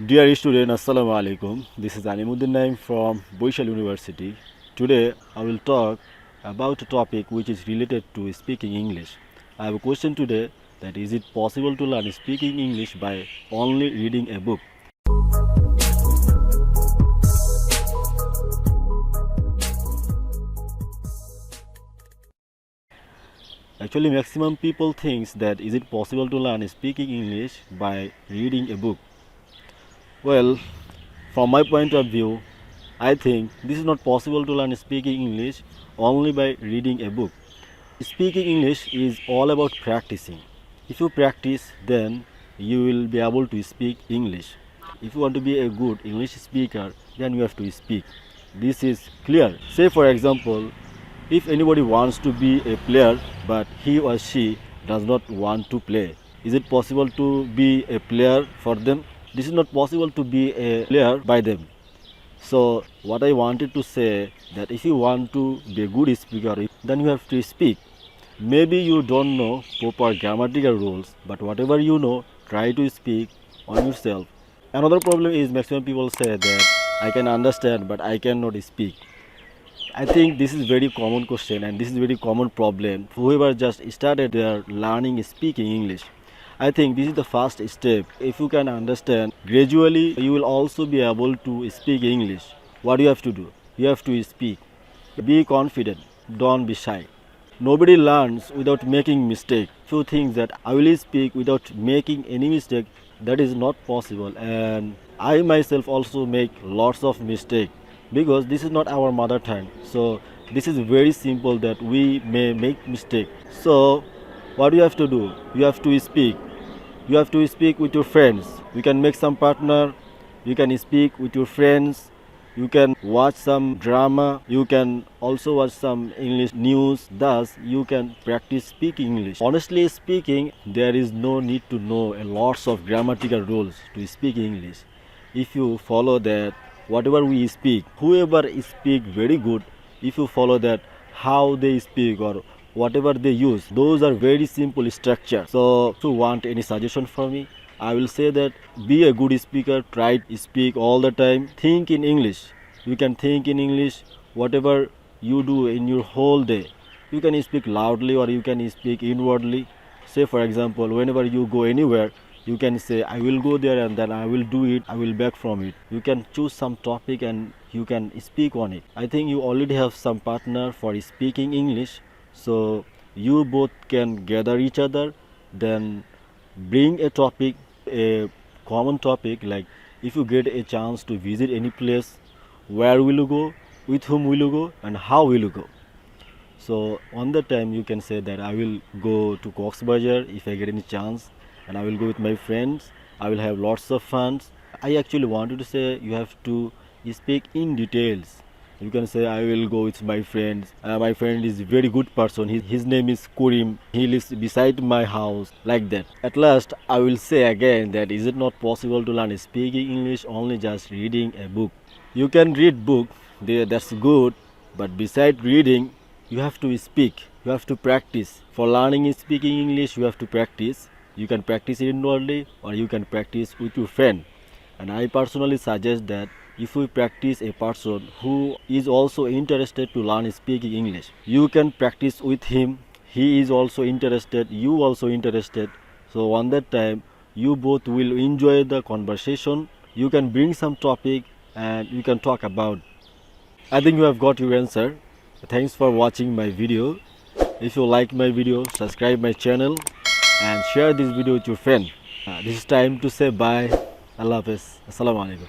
Dear student, Assalamu alaikum. This is Alimuddin Nayeem from Boishal University. Today I will talk about a topic which is related to speaking English. I have a question today, that is it possible to learn speaking English by only reading a book? Actually, maximum people thinks that is it possible to learn speaking English by reading a book? Well, from my point of view, I think this is not possible to learn speaking English only by reading a book. Speaking English is all about practicing. If you practice, then you will be able to speak English. If you want to be a good English speaker, then you have to speak. This is clear. Say, for example, if anybody wants to be a player but he or she does not want to play, is it possible to be a player for them? This is not possible to be a player by them. So what I wanted to say, that if you want to be a good speaker, then you have to speak. Maybe you don't know proper grammatical rules, but whatever you know, try to speak on yourself. Another problem is maximum people say that I can understand but I cannot speak. I think this is very common question and this is very common problem. Whoever just started their learning speaking English, I think this is the first step. If you can understand, gradually you will also be able to speak English. What you have to do? You have to speak. Be confident. Don't be shy. Nobody learns without making mistake. If you think that I will speak without making any mistake, that is not possible. And I myself also make lots of mistake, because this is not our mother tongue. So this is very simple that we may make mistake. So what you have to do? You have to speak. You have to speak with your friends. You can make some partner. You can speak with your friends. You can watch some drama. You can also watch some English news. Thus, you can practice speaking English. Honestly speaking, there is no need to know a lots of grammatical rules to speak English. If you follow that, whatever we speak, whoever speak very good, if you follow that, how they speak or whatever they use, those are very simple structure. So if you want any suggestion from me, I will say that be a good speaker, try to speak all the time, think in English. You can think in English. Whatever you do in your whole day, you can speak loudly or you can speak inwardly. Say, for example, whenever you go anywhere, you can say I will go there and then I will do it, I will back from it. You can choose some topic and you can speak on it. I think you already have some partner for speaking English, so you both can gather each other, then bring a topic, a common topic. Like, if you get a chance to visit any place, where will you go, with whom will you go, and how will you go? So on that time you can say that I will go to Cox Bazar if I get any chance, and I will go with my friends. I will have lots of fun. I actually wanted to say you have to speak in details. You can say I will go with my friends. My friend is a very good person. His name is Kurim. He lives beside my house. Like that. At last, I will say again that is it not possible to learn speaking English only just reading a book? You can read book. That's good. But beside reading, you have to speak. You have to practice. For learning speaking English, you have to practice. You can practice it inwardly or you can practice with your friend. And I personally suggest that if you practice a person who is also interested to learn speaking English, you can practice with him. He is also interested, you also interested. So on that time, you both will enjoy the conversation. You can bring some topic and you can talk about. I think you have got your answer. Thanks for watching my video. If you like my video, subscribe my channel and share this video with your friend. This is time to say bye. Allah Hafiz. Assalamu alaikum.